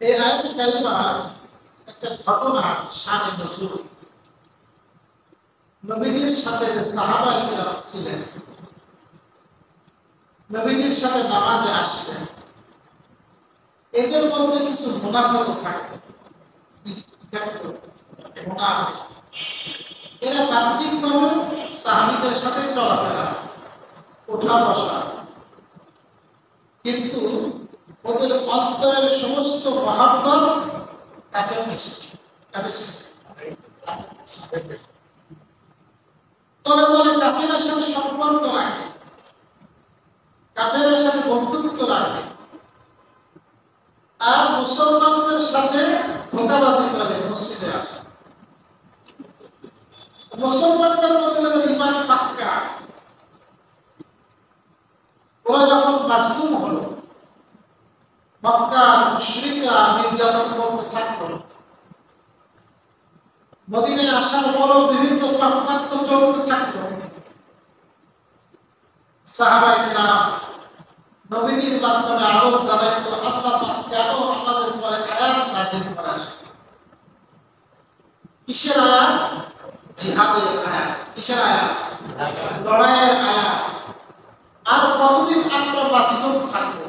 এই আয়াতে কারিমা একটা ঘটনা আছে শানে নজুল। নবীজির সাথে যে সাহাবায়ে কিরাম ছিলেন, নবীজির সাথে নামাজে আসলেন, এদের মধ্যে কিছু মুনাফিক থাকতো। মুনাফিক এরা বাহ্যিকভাবে সাহাবীদের সাথে চলাফেরা, ওঠা বসা, কিন্তু ওদের অন্তরের সমস্ত মহাব্বত কাফেরদের সাথে। তলে তলে কাফেরের সাথে সম্পর্ক রাখে, কাফেরের সাথে বন্ধুত্ব রাখে, আর মুসলমানদের সাথে ধোঁকাবাজি করে মসজিদে আসে। মুসলমানদের মধ্যে যাদের ঈমান পাক্কা, ওরা যখন মাসলুম হলো, মক্কার মুশরিকরা নির্যাতন করতে থাকলো, মদিনায় আসার পরও বিভিন্ন চক্রান্ত চলতে থাকলো, সাহাবায়ে কিরাম নবীজির মাধ্যমে আরজ জানাইতো, আল্লাহ পাক কেন আমাদের পরে আয়াত নাযিল করেন? কিসের আয়াত? জিহাদের আয়াত। কিসের আয়াত? লড়াইয়ের আয়াত। আর কতদিন আমরা মাসলুম থাকবো?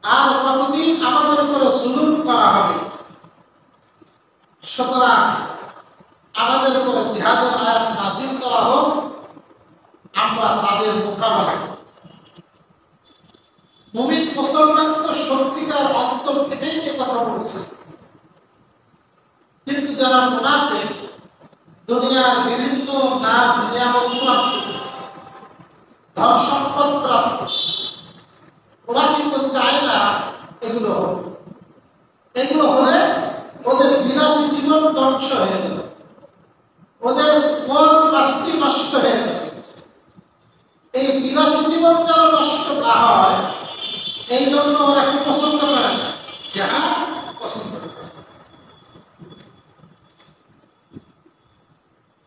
আর কতদিন আমাদের উপরে জুলুম করা হবে? সুতরাং আমাদের উপরে জিহাদের আয়াত নাযিল করা হোক, আমরা তাদের মোকাবেলা করব। মুমিন মুসলমান তো সত্যিকার অন্তর থেকেই এ কথা বলছে, কিন্তু যারা মুনাফিক, দুনিয়ার বিভিন্ন নাজ নিয়ামত প্রাপ্ত, ধন সম্পদ প্রাপ্ত, ওরা কিন্তু চায় না এগুলো হোক। এগুলো হলে ওদের বিলাসী জীবন ধ্বংস হয়ে যাবে, ওদের মজ মাস্তি নষ্ট হয়ে যাবে। এই বিলাসী জীবন যেন নষ্ট না হয়, এই জন্য ওরা কি পছন্দ করে না? জিহাদ পছন্দ করে।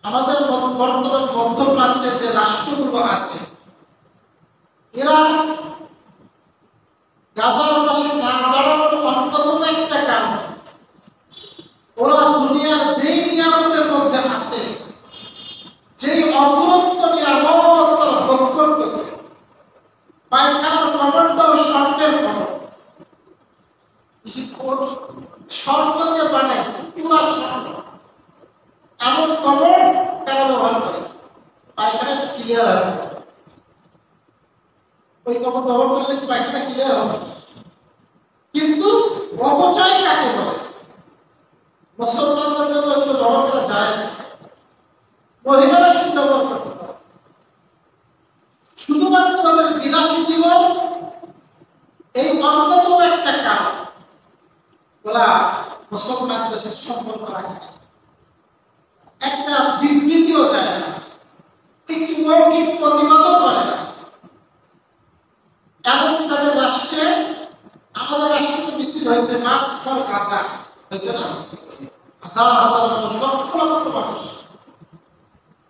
আমাদের বর্তমান মধ্যপ্রাচ্যের যে রাষ্ট্রগুলো আছে, এরা গাজার পাশে না দাঁড়ানোর অন্যতম একটা কারণ, ওরা দুনিয়ার যেই নিয়ামতের মধ্যে আছে, যেই অফুরন্ত নিয়ামত তারা ভোগ করতেছে, পায়খানার কমরটাও স্বর্ণের কমর, স্বর্ণ দিয়ে বানাইছে, পুরা স্বর্ণ। এমন কমর তারা ব্যবহার করে, পায়খানা ক্লিয়ার হবে। ওই কমর ব্যবহার করলে কি পায়খানা ক্লিয়ার হবে? কিন্তু অপচয় কাকে বলে? মুসলমানদের জন্য এগুলো ব্যবহার করা যায়, মহিলারা শুধু ব্যবহার করতে পারে। শুধুমাত্র তাদের বিলাসী জীবন এই অন্যতম একটা কারণ, ওরা মুসলমানদের সাথে সম্পর্ক রাখে, একটা বিবৃতিও দেয় না, একটু মৌখিক প্রতিবাদও করে না। এমনকি তাদের রাষ্ট্রে, আমাদের রাষ্ট্রে তো মিছিল হয়েছে, মাস ফর গাজা হয়েছে না? হাজার হাজার মানুষ, লক্ষ লক্ষ মানুষ,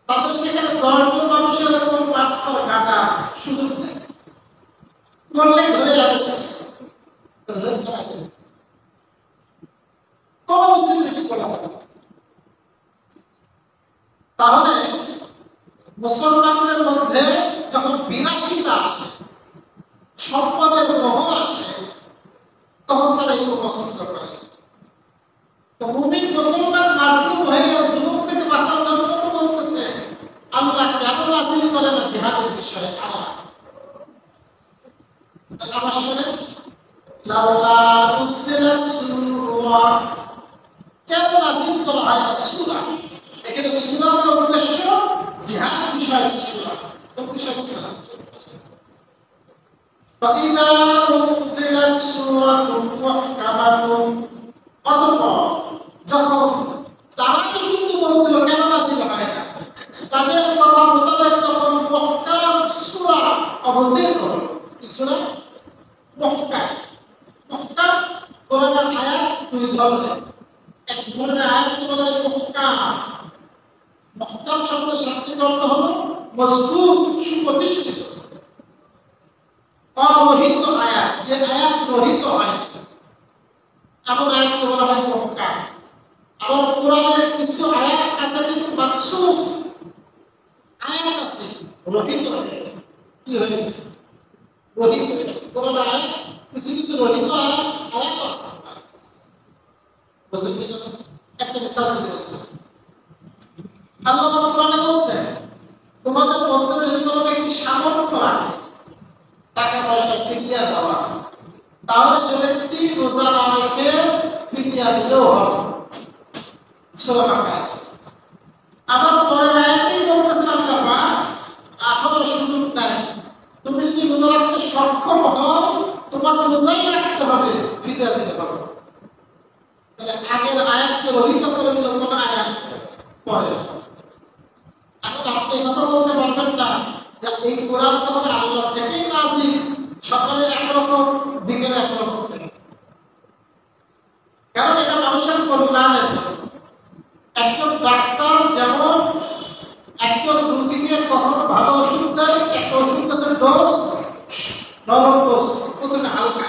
তাদের সেখানে 10 জন মানুষের এরকম মাস ফর গাজা সুযোগ নেই, করলেই ধরে যাচ্ছে। কোন মিছিল মিটিং করা হবে? তাহলে মুসলমানদের মধ্যে যখন বিলাসিতা আসে, সম্পদের মোহ আসে, তখন তারা এগুলো পছন্দ করে। তো মুমিন মুসলমান মাজলুম হয়ে জুলুম থেকে বাঁচার জন্য তো বলতেছে, আল্লাহ কেন নাযিল করে না জিহাদের বিষয়ে আয়াত? আমার শুনে লাউলা নুজিলাত সূরা, কেন নাযিল করা হয় না সূরা? এখানে সূরার উদ্দেশ্য জিহাদ বিষয়ক সূরা। কোন বিষয়ক সূরা? فَإِذَا أُنزِلَتْ سُورَةٌ مُحْكَمَةٌ, অতঃপর যখন তারা কিন্তু বলছিল কেন নাযিল হয় না, তাদের কথা মোতাবেক যখন মুহকাম সূরা অবতীর্ণ হলো। কি সূরা? মুহকাম। মুহকাম কোরআনের আয়াত দুই ধরনের। এক ধরনের আয়াত বলা হয় মুহকাম। মুহকাম শব্দের শাব্দিক অর্থ হলো মজবুত, সুপ্রতিষ্ঠিত। অরহিত আয়াত, যে আয়াত রহিত হয়, এমন আয়াতকে বলা হয় মুহকাম। আবার কোরআনের কিছু আয়াত আছে কিন্তু মানসুখ, আয়াত আছে রহিত হয়ে গেছে। কি হয়ে গেছে? রহিত হয়ে গেছে। কোরআন আয়াত কিছু কিছু রহিত আয়াত আছে। বুঝলেন কি? একটা মিসাল দিতে আল্লাহ কোরআনে বলছেন, তোমাদের মধ্যে যদি কোনো ব্যক্তি সামর্থ্য রাখে টাকা পয়সা ফিরিয়ে দেওয়া, তাহলে সে ব্যক্তি রোজা না রেখে ফিরিয়ে দিলেও হবে। সূরা বাকারা। আবার পরের আয়াতেই বলতেছেন আল্লাহ, আপনার সুযোগ নাই, তুমি যদি রোজা রাখতে সক্ষম হও তোমাকে রোজাই রাখতে হবে, ফিরিয়ে দিতে হবে। তাহলে আগের আয়াতকে রহিত করে দিল কোন আয়াত? পরে। এখন আপনি কথা বলতে পারবেন না যে এই কোরআন যখন আল্লাহ থেকেই নাযিল, সকালে একরকম বিকেলে একরকম, কারণ এটা মানুষের কল্যাণের জন্য। একজন ডাক্তার যেমন একজন রোগীকে কখনো ভালো ওষুধ দেয়, একটা ওষুধ আছে ডোজ, নরম ডোজ, প্রথমে হালকা,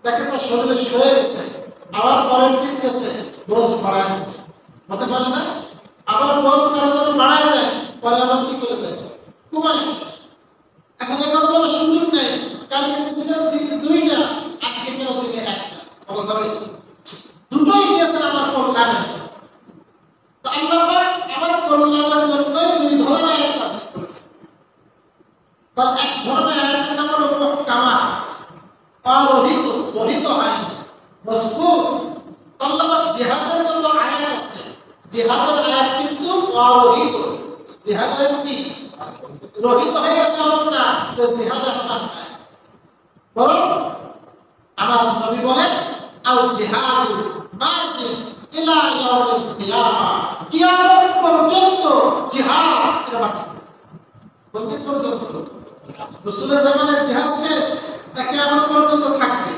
দেখে তার শরীরে সয়ে গেছে, আবার পরের দিন গেছে ডোজ বাড়ায় দিচ্ছে, হতে পারে না? আবার ডোজ কারো জন্য বাড়ায় দেয়, পরে আবার কি করে দেয়? কমায়। এখন এ কথা বলার সুযোগ নেই, কালকে দিয়েছিলেন দিনে 2টা, আজকে কেন দিনে 1টা, বলা যাবে? দুটোই দিয়েছেন আমার কল্যাণের জন্য। তো আল্লাহ পাক আমার কল্যাণের জন্যই 2 ধরনের আয়াত নাযিল করেছেন। তার এক ধরনের আয়াতের নাম হলো মুহকামা, অরহিত, রহিত আয়াত, মজবুত। আল্লাহ পাক জিহাদের জন্য আয়াত আছে, জিহাদের আয়াত কিন্তু অরহিত। জিহাদের কি রহিত হয়ে গেছে এমন না যে জিহাদ এখন আর নাই, বরং আমার নবী বলেন আল জিহাদ মাযিদ ইলা ইয়াউমিল কিয়ামা, কিয়ামত পর্যন্ত জিহাদ এটা বাকি। বলতে পর্যন্ত রাসূলের জামানে জিহাদ শেষ, তা কিয়ামত পর্যন্ত থাকবে।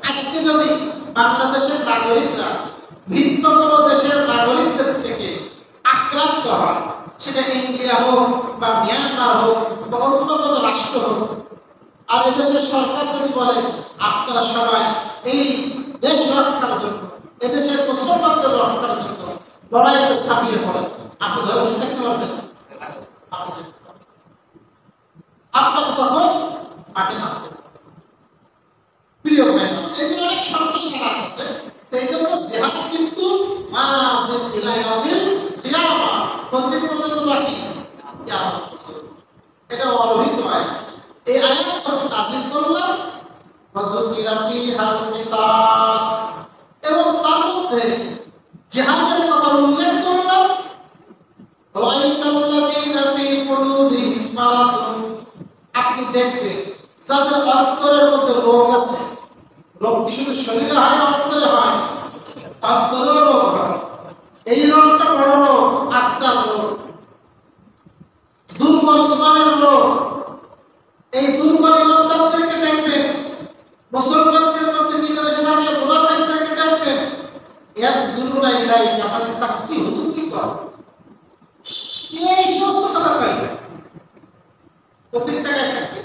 আজকে যদি বাংলাদেশের নাগরিকরা ভিন্ন কোনো দেশের নাগরিকদের থেকে আক্রান্ত হয়, সেটা ইন্ডিয়া হোক বা মিয়ানমার হোক বা অন্য কোনো রাষ্ট্র হোক, আর এদেশের সরকার যদি বলে আপনারা সবাই এই দেশ রক্ষার জন্য, এদেশের মুসলমানদের রক্ষার জন্য লড়াইতে ঝাঁপিয়ে পড়েন, আপনি ঘরে বসে থাকতে পারবেন? আপনাকে তখন মাঠে নামতে হবে। প্রিয় ভাই, এই জন্য অনেক শর্ত সারাত আছে। এই জন্য জিহাদ কিন্তু মাযিদ ইলা ইয়াউমিল কিয়ামা, কোনদিন পর্যন্ত বাকি? কিয়ামত পর্যন্ত। এটা অরহিত আয়াত। এই আয়াত যখন নাযিল করলাম, ওয়াযুকিরা ফীহাল কিতাল, এবং তার মধ্যে জিহাদের কথা উল্লেখ করলাম। রাআইতাল্লাযীনা ফী কুলুবিহিম মারাদুন, আপনি দেখবেন যাদের অন্তরের মধ্যে রোগ আছে। রোগ কি শুধু শরীরে হয় না, অন্তরে হয়? অন্তরেও রোগ হয়। এই রোগটা বড় রোগ, আত্মার রোগ, দুর্বল ইমানের রোগ। এই দুর্বল ইমানদারদেরকে দেখবেন, মুসলমানদের মধ্যে মিলেমিশে থাকে মুনাফিকদেরকে দেখবেন, ইয়াকজুরুনা ইলাইকা, মানে তারা কি হুজুর কি করে, এই সমস্ত কথা কয় না। প্রত্যেক টাকায় থাকে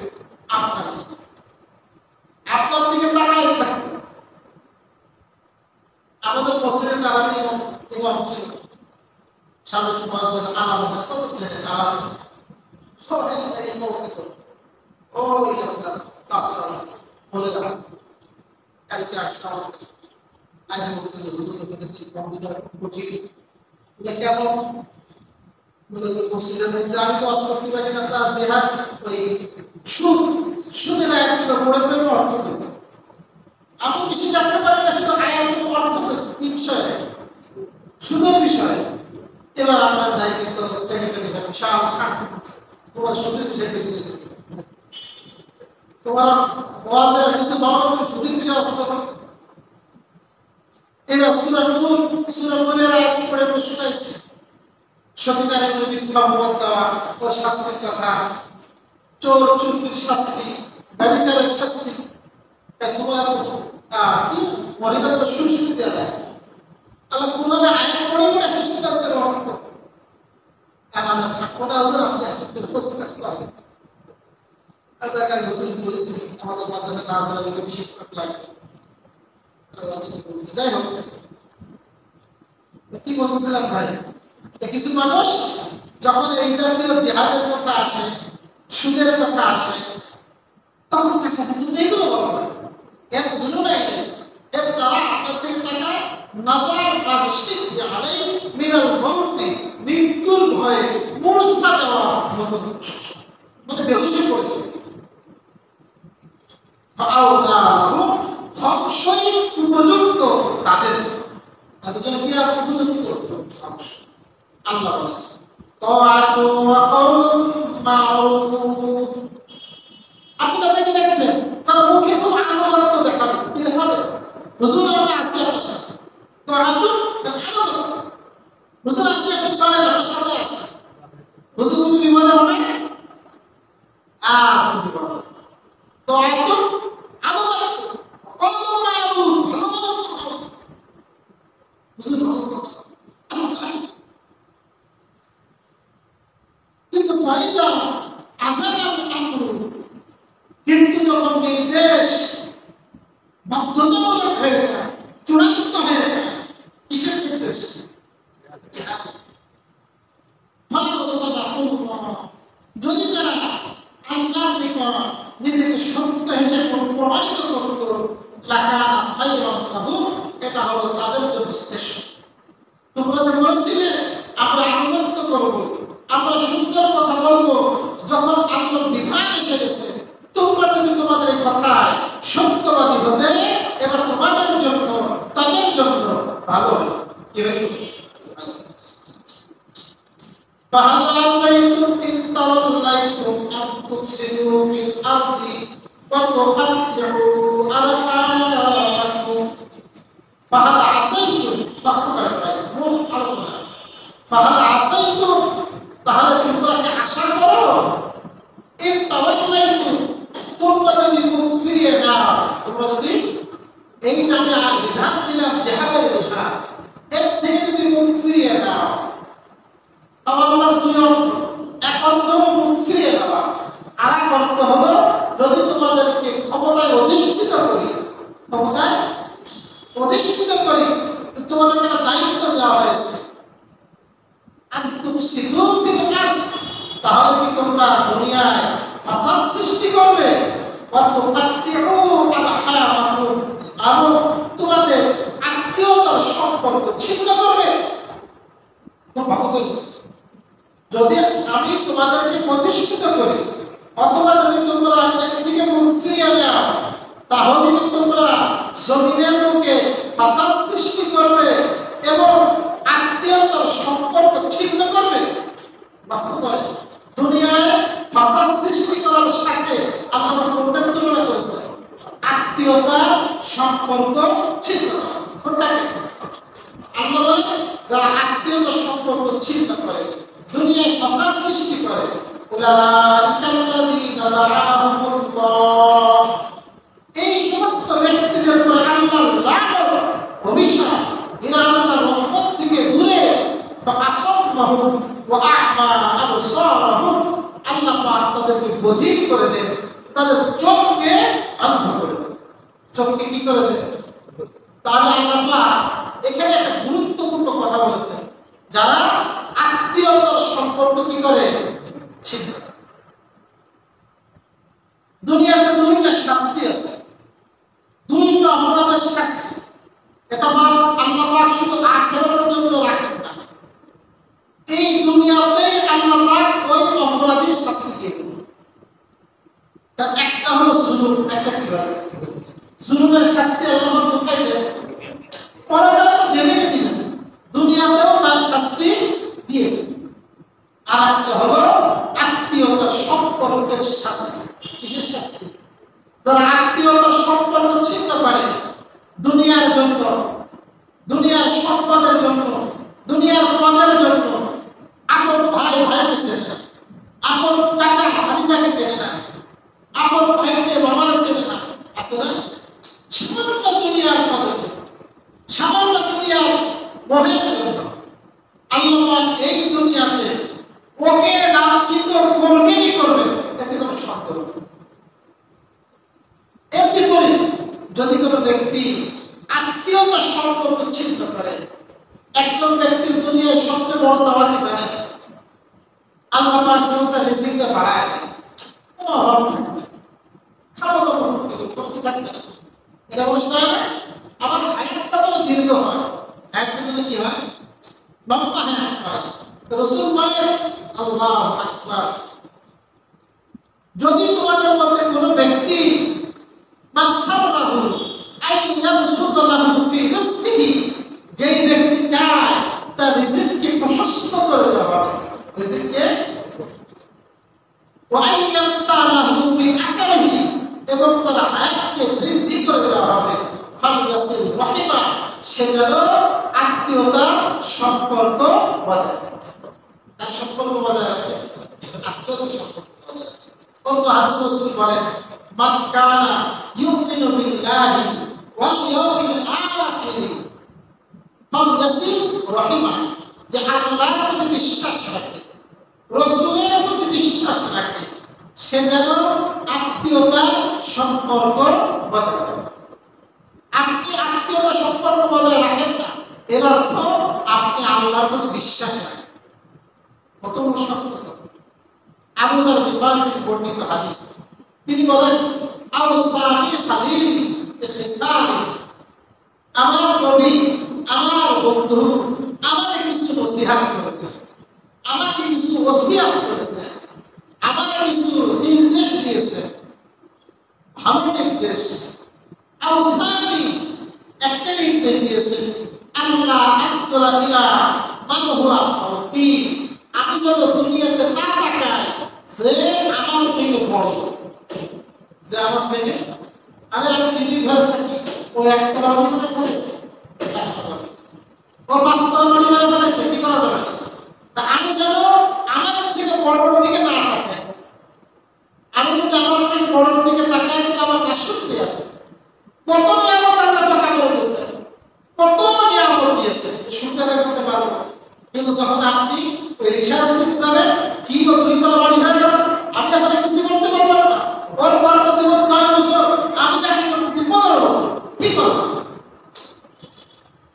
আপনার দিকে তাকায় থাকবে। আমাদের মসজিদের আরামি ইমাম ছিল, সাবেক মুয়াজ্জিন আলাম, কত ছিলেন আলাম, অনেক জায়গায় ইমামতি করত। ওই আপনার চাষরা বলে না, কালকে আসলাম আজ বলতে যে হুজুর বলেছি কম্পিউটার কোচিং, এটা কেমন? বলে মসজিদের মধ্যে আমি তো আজ করতে পারি না, তা জিহাদ ওই সুদের আয়াতগুলো পড়ে পড়ে অর্থ পেয়েছে। আমি বেশি জানতে পারি না, শুধু আয়াতের অর্থ পেয়েছে কি বিষয়ে? সুদের বিষয়ে। এবার আমরা নাই কিন্তু সেক্রেটারি বিশাল ছাড়, তোমার সুদের বিষয়ে পেতে গেছে, তোমার ওয়াজের কিছু বাবা তুমি সুদের বিষয়ে আসতে পারো। এবার সূরা নূরের আয়াত পড়ে পড়ে শোনাইছে, সতীনারী মিথ্যা অপবাদ দেওয়া ও শাস্তির কথা, চোর চুরির শাস্তি, ব্যভিচারের শাস্তি। তোমার কি মহিলাদের সুরসুরি দেওয়া যায়? আল্লাহ কোরআনে আয়াত পড়ে পড়ে কিছুটা অর্থ, আর আমরা থাকবো না ওদের, আপনি একটু বসে থাকতে হবে। বলেছি আমাদের মাধ্যমে নাজেল বেশি লাগবে, যাই হোক, কি বলতেছিলাম ভাই, কিছু মানুষ যখন এই জাতীয় জিহাদের কথা আসে, সুদের কথা আসে, তখন তাকে এগুলো বলা হয় এর জুলুমাই এর দ্বারা আপনার থেকে টাকা নাজার বা শিক্ষি আলাই মিনাল মৌতি, মৃত্যুর ভয়ে মূর্ছা যাওয়ার মতো মানে বেহুশি করে দেবে। ধ্বংসই উপযুক্ত তাদের জন্য, তাদের জন্য কি উপযুক্ত ধ্বংস। আল্লাহ বলেন তাআতু ওয়া কাউলুন মা'রুফ, আপনি তাদেরকে দেখবেন তারা মুখে খুব আনুগত্য দেখাবে, কি দেখাবে? হুজুর আমরা আছি আপনার সাথে, তাআতু আনুগত্য, হুজুর আছি আপনি চলেন আপনার সাথে আছে, হুজুর যদি বিপদে পড়ে বুঝতে পারবেন। তাআতু আনুগত্য, কাউলুন মা'রুফ, ভালো ভালো কথা, হুজুর ভালো কথা। কিন্তু ফাইজা আযাবাল আমরু, কিন্তু যখন নির্দেশ বাধ্যতামূলক হয়ে যায়, চূড়ান্ত হয়ে যায়, কিসের নির্দেশ? যদি তারা আল্লাহর নিকট নিজেকে সত্য হিসেবে প্রমাণিত করত, লাকানা খায়রান লাহুম, এটা হলো তাদের জন্য শ্রেষ্ঠ। তোমরা যে বলেছিলে আমরা আনুগত্য করব, আমরা সুন্দর কথা বলবো, যখন আল্লাহর বিধান এসে গেছে, তোমরা যদি তোমাদের এই কথায় সত্যবাদী হতে, এটা তোমাদের জন্য তাদের জন্য ভালো হবে। কি হইল? فَهَلْ عَسَيْتُمْ إِن تَوَلَّيْتُمْ أَن تُفْسِدُوا فِي الْأَرْضِ وَتُقَطِّعُوا أَرْحَامَكُمْ فَهَلْ عَسَيْتُمْ فَهَلْ عَسَيْتُمْ, তাহলে তোমরা কি আশা করো? ইন তাওয়াল্লাইতুম, তোমরা যদি মুখ ফিরিয়ে নাও, তোমরা যদি এই যে আমি আজ বিধান দিলাম জিহাদের বিধান, এর থেকে যদি মুখ ফিরিয়ে নাও, তাওয়াল্লার দুই অর্থ, এক অর্থ হলো মুখ ফিরিয়ে নেওয়া, আর এক অর্থ হলো যদি তোমাদেরকে ক্ষমতায় অধিষ্ঠিত করি, ক্ষমতায় অধিষ্ঠিত করি, তোমাদেরকে একটা দায়িত্ব দেওয়া হয়েছে, আনতুফসিদু ফিল আরদ, তাহলে কি তোমরা দুনিয়ায় ফাসাদ সৃষ্টি করবে, ওয়া তুকাত্তিউ আরহামাকুম, এবং তোমাদের আত্মীয়তার সম্পর্ক ছিন্ন করবে। তো ভালো করে, যদি আমি তোমাদেরকে প্রতিষ্ঠিত করি, অথবা যদি তোমরা একদিকে মুখ ফিরিয়ে নাও, তাহলে কি তোমরা জমিনের বুকে ফাসাদ সৃষ্টি করবে এবং আত্মীয়তার সম্পর্ক ছিন্ন করবে। লক্ষ্য করে, দুনিয়ায় ফাসাদ সৃষ্টি করার সাথে আল্লাহ কোনটা তুলনা করেছে? আত্মীয়তার সম্পর্ক ছিন্ন করা। কোনটাকে? আল্লাহ বলে যারা আত্মীয়তার সম্পর্ক ছিন্ন করে, দুনিয়ায় ফাসাদ সৃষ্টি করে, উলাইকাল্লাযীনা লা'নাহুমুল্লাহ, এই সমস্ত ব্যক্তিদের উপর আল্লাহর লানত, অভিশাপ, এরা আল্লাহর রহমত থেকে দূরে, ফাআসাম্মাহুম ওয়া আ'মা আবসারাহুম, আল্লাহ পাক তাদেরকে বধির করে দেন, তাদের চোখকে অন্ধ করে দেন। চোখকে কি করে দেন? তাহলে আল্লাহ পাক এখানে একটা গুরুত্বপূর্ণ কথা বলেছেন, যারা আত্মীয়তার সম্পর্ক কি করে? ছিন্ন। দুনিয়াতে দুইটা শাস্তি আছে, দুইটা অপরাধের শাস্তি। এটা আল্লাহ পাক শুধু আখিরাতের জন্য রাখেন না, এই দুনিয়াতেই আল্লাহ পাক ওই অপরাধীর শাস্তি দিয়ে দেন। তার একটা হলো জুলুম, একটা কি বলে জুলুমের শাস্তি আল্লাহ পাক কোথায় দেন? পরকালে তো দেবেনই দিবেন, দুনিয়াতেও তার শাস্তি দিয়ে দেন। আর একটা হলো আত্মীয়তার সম্পর্কের শাস্তি। কিসের শাস্তি? যারা আত্মীয়তার সম্পর্ক ছিন্ন করে, দুনিয়ার জন্য, দুনিয়ার সম্পদের জন্য, দুনিয়ার পদের জন্য, আপন ভাই ভাইকে চেনে না, আপন চাচা ভাতিজাকে চেনে না, আপন ভাইকে বাবারে চেনে না, আছে না? সামান্য দুনিয়ার পদের জন্য, সামান্য দুনিয়ার মোহের জন্য আল্লাহ এই দুনিয়াতে ওকে লাঞ্ছিত করবেনই করবেন, এতে কোনো সন্দেহ নেই। এর বিপরীত যদি কোনো ব্যক্তি আত্মীয়তার সম্পর্ক ছিন্ন করে। একজন ব্যক্তির দুনিয়ায় সবচেয়ে বড় চাওয়া কি জানেন? আল্লাহ পাক যেন তার রিজিকটা বাড়ায় দেয়, কোনো অভাব থাকবে না, খাওয়া দাওয়া করতে হবে, কোনো কি থাকবে না। এটা বলতে হয় না? আমার হায়াতটা যেন দীর্ঘ হয়, হায়াতটা যেন কি হয়, লম্বা হায়াত হয়। রাসূল বলেন আল্লাহু আকবার, যদি তোমাদের মধ্যে কোনো ব্যক্তি মানসারাহু আইয়ামসুদালাহু ফি রিজকিহি, যেই ব্যক্তি চায় তার রিজিককে প্রশস্ত করে দেওয়া হবে, রিজিককে ওয়া আইয়ামসালাহু ফি আকরিহি, এবং তার হায়াতকে বৃদ্ধি করে দেওয়া হবে, ফালিয়াসিল রাহিমা, সে যেন আত্মীয়তার সম্পর্ক বজায় রাখে। তার সম্পর্ক বজায় রাখে, আত্মীয়তার সম্পর্ক বজায় রাখে। অন্য হাদিসে রাসূল বলেন মান কানা ইউমিনু বিল্লাহি ওয়াল ইয়াউমিল আখির ফালিয়াসিল রাহিমা, যে আল্লাহর প্রতি বিশ্বাস রাখে, রাসূলের প্রতি বিশ্বাস রাখে, সে যেন আত্মীয়তার সম্পর্ক বজায় রাখে। আপনি আত্মীয়তার সম্পর্ক বজায় রাখেন না, এর অর্থ আপনি আল্লাহর প্রতি বিশ্বাস রাখেন। কত বড় সত্য! আবু যার গিফারী থেকে বর্ণিত হাদিস, তিনি বলেন আওসানি খালিলি বিখিসালি, আমার নবী, আমার বন্ধু আমাকে কিছু নসিহত করেছে, আমাকে কিছু ওসিয়ত করেছে, আমাকে কিছু নির্দেশ দিয়েছে, ভালো নির্দেশ। আওসানি, একটা নির্দেশ দিয়েছে, আল্লাহ আনজুরা ইলা মান হুয়া ফাওকি, আমি যেন দুনিয়াতে না তাকাই যে আমার থেকে বড়, যে আমার থেকে, আরে আমি দিল্লি ঘরে থাকি, ও একতলা বাড়ি মানে ফেলেছে, ও পাঁচতলা বাড়ি মানে ফেলেছে, কি করা যাবে? তা আমি যেন আমার থেকে বড়র দিকে না তাকাই। আমি যদি আমার থেকে বড়র দিকে তাকাই তাহলে আমার নাশুক্তি আছে। কত নিয়ামত আল্লাহ পাক করে দিয়েছে, কত নিয়ামত দিয়েছে, শুনতে করতে পারবো না। কিন্তু যখন আপনি ওই রিসার্চ করতে যাবেন, কি ও দুইতলা বাড়ি হয়ে গেল, আমি এখন কিছু করতে পারলাম না, ওর কর্মজীবন 9 বছর, আমি চাকরি করতেছি 15 বছর, কি করবো?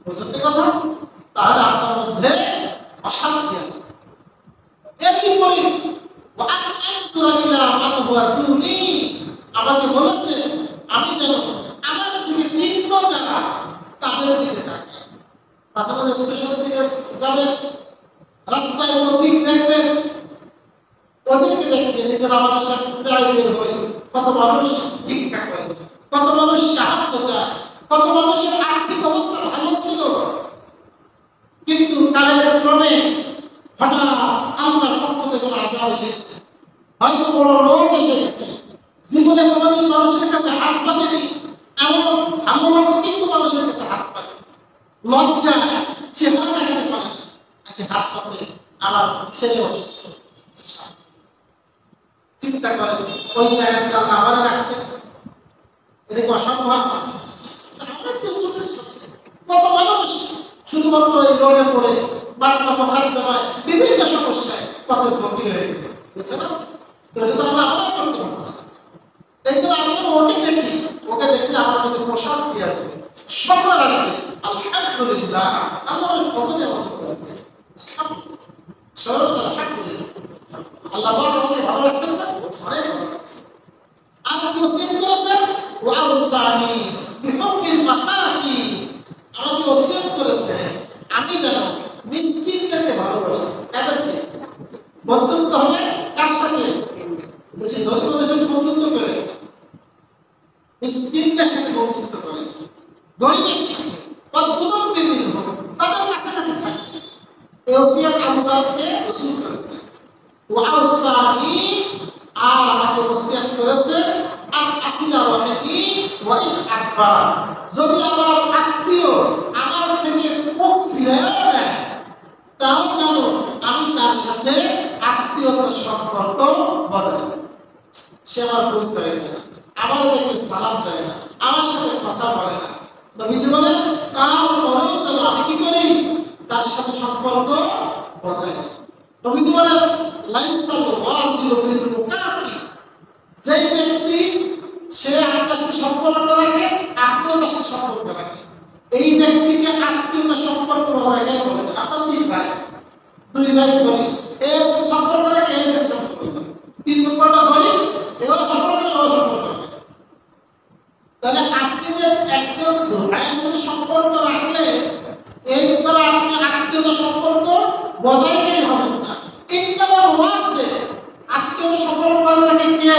বুঝতে কথা? তাহলে আপনার মধ্যে অশান্তি আছে। এর বিপরীত আমাকে বলেছে আমি যেন আমার দিকে তীব্র যারা তাদের দিকে তাকাই। পাশাপাশি স্টেশনের দিকে যাবেন, রাস্তায় পথিক দেখবেন, ওদেরকে দেখবেন, নিজের আমাদের সাথে প্রায় বের হয়ে কত মানুষ ভিক্ষা করে, কত মানুষ সাহায্য চায়, কত মানুষের আর্থিক অবস্থা ভালো ছিল, কিন্তু কালের ক্রমে হঠাৎ আল্লাহর পক্ষ থেকে কোনো আযাব এসেছে, হয়তো বড় রোগ এসে গেছে, জীবনে কোনোদিন মানুষের কাছে হাত পাতেনি, এমন ভালো কিন্তু মানুষের কাছে হাত পাতে, লজ্জায় চেহারা দেখাতে পারে না, আজকে হাত পাতে আমার ছেলে অসুস্থ, চিন্তা করেন ওই জায়গাতে আল্লাহ আমারে রাখতে, এটা কি অসম্ভব? কত মানুষ শুধুমাত্র ওই রোগে পড়ে বাংলা মহান দেওয়ায় বিভিন্ন সমস্যায় পথের ভর্তি হয়ে গেছে, বুঝছে না? এটা তো আল্লাহ আমরাও করতে পারবো না। এই জন্য আমি ওকে দেখি, ওকে দেখলে আমার মধ্যে প্রশান্তি আসবে, সবার আসবে। আলহামদুলিল্লাহ, আল্লাহ অনেক কত দেওয়া করেছে, সবাই আলহামদুলিল্লাহ, আল্লাহ আমাদের ভালো রাখছেন না, অনেক ভালো রাখছে। আর কি ওসিয়ত করেছেন? ওয়া আওসানি বিহুব্বিল মাসাকিন, আমাকে ওসিয়ত করেছে আমি যেন মিসকিনদেরকে ভালোবাসি। তাদেরকে বন্ধুত্ব হবে কার সাথে? বলছি ধনী মানুষের সাথে বন্ধুত্ব করে, মিসকিনদের সাথে বন্ধুত্ব করে, গরিবের সাথে বন্ধুত্ব বিভিন্ন তাদের কাছাকাছি থাকে। এই ওসিয়ত আবু যারকে রাসূল করেছে। ওয়া আওসানি, আর আমাকে ওসিয়ত করেছে আন আসিলা রাহিমি ওয়া ইন আকবার, যদি আমার আত্মীয় আমার থেকে মুখ ফিরায় নেয় তাও যেন আমি তার সাথে আত্মীয়তার সম্পর্ক বজায় রাখি। সে আমার পরিচয় দেয় না, আমার দেখলে সালাম দেয় না, আমার সাথে কথা বলে না, নবীজি বলেন তারপরেও যেন আমি কি করি, তার সাথে সম্পর্ক বজায় রাখি। নবীজি বলেন লাইসাল ওয়াসিলু বিল মুকাফি, যেই ব্যক্তি সে আপনার সাথে সম্পর্ক রাখে, আপনিও তার সাথে সম্পর্ক রাখে, এই ব্যক্তিকে আত্মীয়তা সম্পর্ক বজায় কেন বলে? আপনার দুই ভাই ধরি, এই সম্পর্ক রেখে এই সম্পর্ক, তিন নম্বরটা ধরি, এও সম্পর্ক রেখে ও সম্পর্ক। তাহলে আপনি যে একজন ভাইয়ের সাথে সম্পর্ক রাখলে এই দ্বারা আপনি আত্মীয়তা সম্পর্ক বজায় হবে না। এক নম্বর ওয়াসে আত্মীয়তা সম্পর্ক বজায় রাখে কে?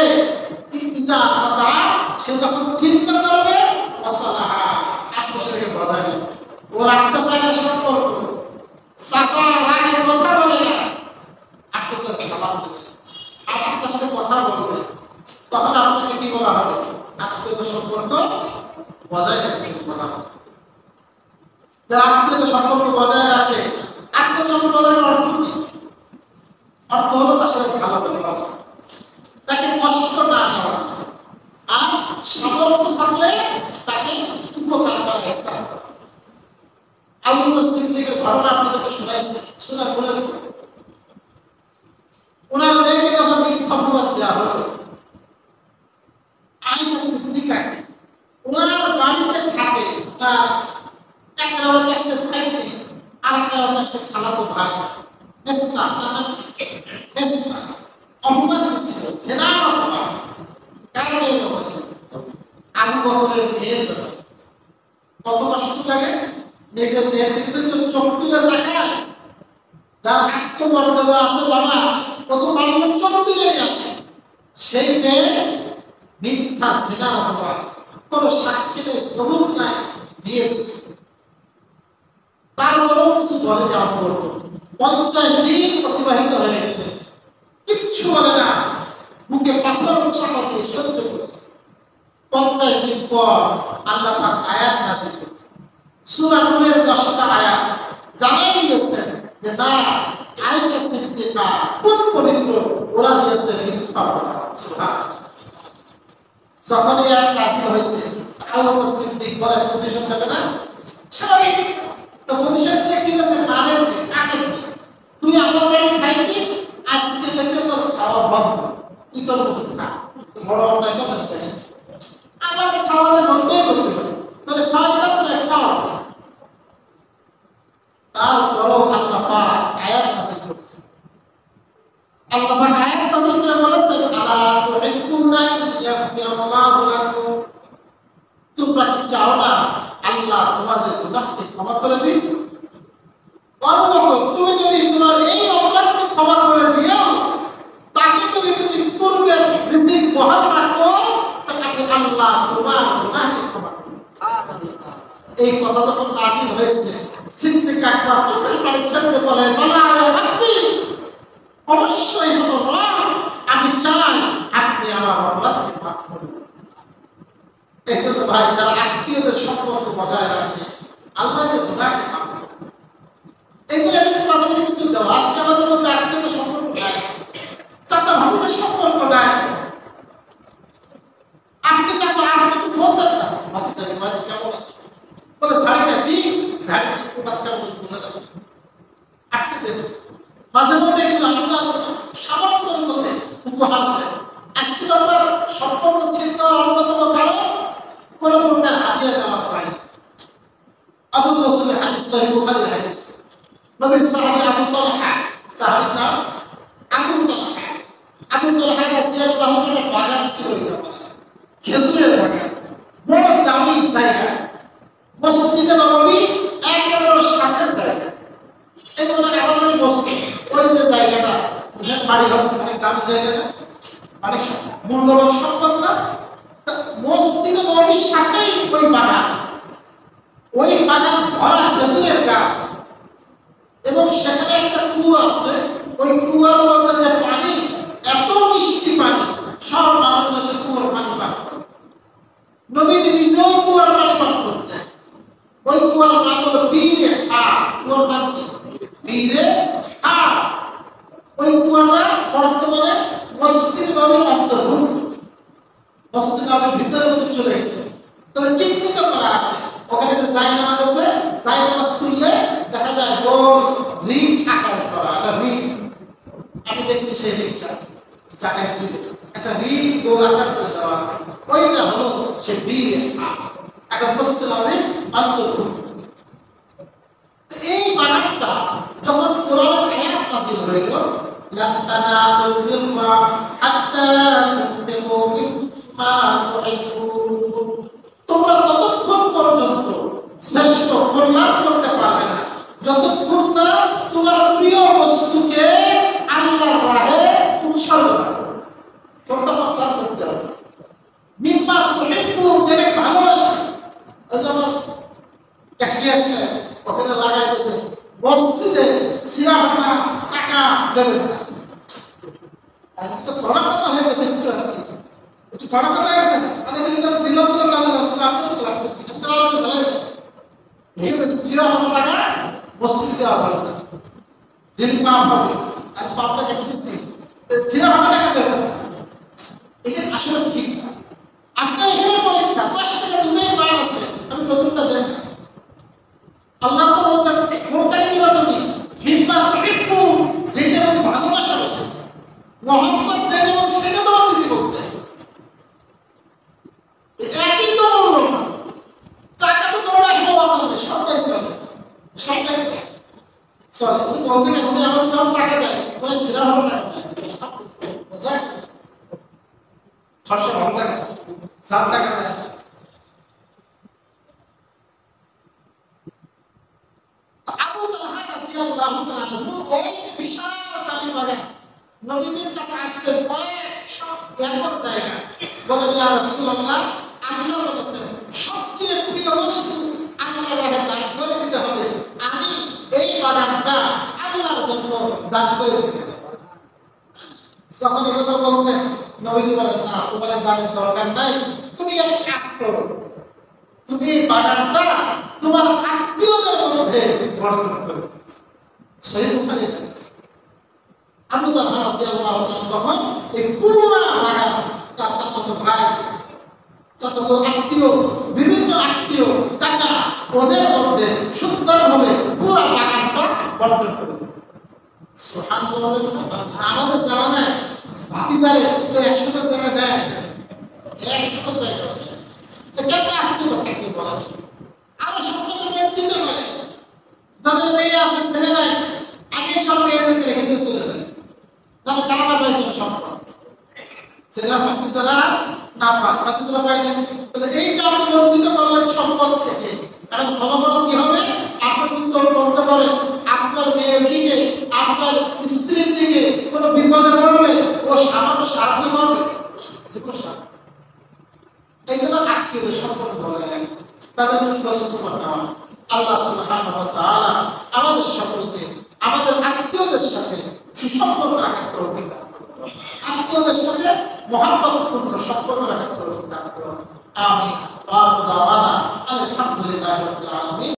ইদা আতা, সে যখন চিন্তা করবে আসালাহা, আপনি সেটাকে বজায় রাখবেন। ও রাখতে চায় না সম্পর্ক, চাচা রাগে কথা বলে না, আপনি তার সালাম দেবেন, আপনি তার সাথে কথা বলবেন, তখন আপনাকে কি বলা হবে? আত্মীয়তা সম্পর্ক বজায় রাখতে বলা হবে। যারা আত্মীয়তা সম্পর্ক বজায় রাখে, আত্মীয় সম্পর্ক বজায় রাখার অর্থ কি? অর্থ হলো তার সাথে ভালো ব্যবহার, তাকে কষ্ট না দেওয়া, আর সামর্থ্য থাকলে তাকে উপকার করা গেছে। আবু বকর সিদ্দিকের ঘটনা আপনাদেরকে শোনাইছি, শোনার পরে ওনার মেয়েকে যখন মিথ্যা অপবাদ দেওয়া হলো, আয়েশা সিদ্দিকা ওনার বাড়িতে থাকে, তার একটা একসাথে থাকবে, আরেকটা একসাথে খালাতো ভাই নেসা, নেসা অপবাদ ছিল, সেরা অপবাদ। কারণ এই আবু বকরের মেয়ের কত কষ্ট লাগে, নিজের মেয়ের দিকে তো চোখ তুলে তাকায়, যার আত্মমর্যাদা আছে বাবা, কত মানুষ চোখ তুলে নিয়ে আসে, সেই মেয়ে মিথ্যা সেনা অপবাদ, কোনো সাক্ষী নেই, সবুত নাই, দিয়ে দিচ্ছে। তারপরেও কিছু বলে না। 50 দিন অতিবাহিত হয়ে গেছে, কিচ্ছু বলে না, বুকে পাথর চাপা দিয়ে সহ্য করছে। 50 দিন পর আল্লাহ পাক আয়াত নাযিল করেছেন, সূরা নূরের 10টা আয়াত জানাই দিয়েছেন যে না, আয়েশা সিদ্দিকা কোন পবিত্র, ওরা দিয়েছে মিথ্যা কথা। সুবহানাল্লাহ। যখন এই আয়াত নাযিল হয়েছে, আবু বকর সিদ্দিক বলেন প্রতিশোধ নেবে না, স্বাভাবিক। তো প্রতিশোধটা কি আছে? মারের দিন, কাটের দিন। তুই আমার বাড়ি খাইতিস, আজকে থেকে তোর খাওয়া বন্ধ, তুই তোর মতো খা, বড় অন্যায় করতে আমার খাওয়াতে বন্ধই করতে পারে, তাহলে খাওয়াইতাম না, খাওয়া। তারপরও আল্লাহ পাক আয়াত নাযিল করেছেন। আল্লাহ পাক আয়াত নাযিল করে বলেছেন, আলা তুহিব্বুনা ইয়াগফিরাল্লাহু লাকুম, তোমরা কি চাও না আল্লাহ তোমাদের গুনাহকে ক্ষমা করে দিন? তুমি যদি তোমার এই অপরাধকে ক্ষমা করে দিও, তাকে যদি তুমি পূর্বের রিজিক বহাল রাখো, তাহলে আল্লাহ তোমার গুনাহকে ক্ষমা করবেন। এই কথা যখন নাযিল হয়েছে, সিদ্দিক আকবর চোখের পানি ছেড়ে বলে, বালা ইয়া রাব্বি, অবশ্যই আমার রব, আমি চাই আপনি আমার অপরাধকে মাফ করুন। এই জন্য ভাই, যারা আত্মীয়দের সম্পর্ক বজায় রাখে, আল্লাহকে গুনাহকে মাফ করে। এগুলো এদের মাঝে মধ্যে কিছু দেওয়া, আজকে আমাদের মধ্যে আত্মীয়দের সম্পর্ক নাই, চাচা ভাবিদের সম্পর্ক নাই। আপনি চাচা আপনি একটু ফোন দেন না, ভাতিজাকে, ভাই কেমন আছে, বলে ঝাড়িটা দিই, ঝাড়ি একটু বাচ্চা বুঝে দেবেন, আপনি দেবেন। মাঝে মধ্যে একটু আপনার সামর্থ্যের মধ্যে উপহার দেন। আজকে তো আমরা সম্পর্ক ছিন্ন অন্যতম কারণ কোনো প্রকার হাদিয়া দেওয়া হয়নি। আবু রাসূলের হাদিস, সহিহ বুখারীর হাদিস, নবীর সাহাবী আবু তালহা, সাহাবীর নাম আবু তালহা। আবু তালহা রাদিয়াল্লাহু আনহু বাগান ছিল ওই জায়গায়, খেজুরের বাগান, বড় দামি জায়গা, মসজিদে নববী একেবারে সাথে জায়গা। এই মানে আমাদের মসজিদ, ওই যে জায়গাটা, যে বাড়ি হচ্ছে অনেক দামি জায়গাটা, অনেক মূল্যবান সম্পদ না, মসজিদে নববীর সাথেই ওই বাগান, ওই বাগান ভরা খেজুরের গাছ, এবং সেখানে একটা কুয়া আছে, ওই কুয়ার মধ্যে যে পানি, এত মিষ্টি পানি, সব মানুষ এসে কুয়ার পানি পান করে। নবীজি নিজেও কুয়ার পানি পান করতেন। ওই কুয়ার নাম হলো বীরে হা, কুয়ার নাম কি? বীরে হা। ওই কুয়াটা বর্তমানে মসজিদ নববীর অন্তর্ভুক্ত, মসজিদ নববীর ভিতরের মধ্যে চলে গেছে, তবে চিহ্নিত করা আছে। ওখানে যে জায়নামাজ আছে, জায়নামাজ খুললে দেখা যায় গোল রিং আকারে করা, একটা রিং, আমি দেখছি সেই রিংটা জায়গায় তুলে একটা রিং গোল আকার করে দেওয়া আছে, ওইটা হলো সে বীর। এখন মসজিদ নববীর অন্তর্ভুক্ত। নাযিল হইল, লান তানালুল বিররা হাত্তা তুনফিকু মিম্মা তুহিব্বুন। তোমরা ততক্ষণ পর্যন্ত শ্রেষ্ঠ কল্যাণ করতে পারবে না যতক্ষণ না তোমার প্রিয় বস্তুকে আল্লাহর রাহে উৎসর্গ করো। তোমরা কল্যাণ করতে হবে মিম্মা তুহিব্বুন, যেটা ভালোবাসে। ওই যেমন ক্যাশিয়ার সাহেব ওখানে লাগাইতেছে মসজিদে সিরাফানা টাকা দেবেন না। তো বড় কথা হয়ে গেছে, একটু বড় কথা হয়ে গেছে। মানে কিন্তু দিলাম তো না দিলাম তো আপনি তো লাগবে একটা আলাদা বলে ঠিক আছে, সিরাফানা টাকা মসজিদে দেওয়া যাবে না, দিন পাপ হবে। আমি পাপটা কেটে দিচ্ছি, সিরাফানা টাকা দেবেন না, এটা আসলে ঠিক না। আপনার এখানে পরীক্ষা 10 টাকা দুটোই বার আছে, আমি নতুনটা দেন না। আল্লাহ তো বলছেন কোনটাকে দিবা তুমি, মিম্মা তুহিব্বুন, যেটার মধ্যে ভালোবাসা আছে, মোহাম্মদ যেটা বলছে সেটা তোমার দিদি বলছে। একই তো বললো না, টাকা তো তোমার আসলে বাঁচানো, সবটাই চলে, সবটাই চলে। উনি বলছেন উনি আমাদের যখন টাকা দেয় মানে সেরা ভালো টাকা দেয়, বুঝলেন? সবসময় ভালো টাকা দেয়, 4 টাকা দেয়। আবু তালহা রাদিয়াল্লাহু তাআলা ওই বিশাল দামি বাগান নবীজির কাছে আসলেন, কয়েকশো একর জায়গা। বলেন ইয়া রাসূলুল্লাহ, আল্লাহ বলেছেন সবচেয়ে প্রিয় বস্তু আল্লাহর রাহে দান করে দিতে হবে, আমি এই বাগানটা আল্লাহর জন্য দান করে দিতে চাই। যখন এই কথা বলছেন নবীজি বলেন না, তোমার দানের দরকার নাই, তুমি এক কাজ করো, তুমি এই বাগানটা তোমার আত্মীয়দের মধ্যে বন্টন করো। সহিহ বুখারী। আবু তালহা রাদিয়াল্লাহু তাআলা তখন এই পুরো বাগান তার চাচাতো ভাই, চাচাতো আত্মীয়, বিভিন্ন আত্মীয়, চাচা, ওদের মধ্যে সুন্দরভাবে পুরো বাগানটা বন্টন করে। সুবহানাল্লাহ। আমাদের জামানায় ভাতিজারে 100টা জায়গা দেয়, 100টা জায়গা কেমন আত্মীয়তা থাকবে বলা, আরো সম্পদের বঞ্চিত করে। যাদের মেয়ে আছে ছেলে নাই, আগে সব মেয়েদেরকে রেখে দিয়ে চলে যায়, তাহলে কারা পায় কোনো সম্পদ, ছেলেরা ভাতিজারা না পায়, ভাতিজারা পায় না। তাহলে এই যে আপনি বঞ্চিত করলেন সম্পদ থেকে, কারণ ফলাফল কি হবে? আপনি যদি চোখ বন্ধ করেন, আপনার মেয়ের দিকে, আপনার স্ত্রীর দিকে কোনো বিপদে পড়লে ও সামান্য সাহায্য করবে, যে কোনো সাহায্য। এই জন্য আত্মীয়দের সম্পর্ক বজায় রাখা, তাদের খোঁজখবর নেওয়া। আল্লাহ সুবহানাহু ওয়া তাআলা আমাদের সকলকে আমাদের আত্মীয়দের সাথে সুসম্পর্ক রাখার তৌফিক দান করুন, আত্মীয়দের সাথে মহব্বতপূর্ণ সম্পর্ক রাখার তৌফিক দান করুন। আমিন। ওয়া আলহামদুলিল্লাহি রাব্বিল আলামিন।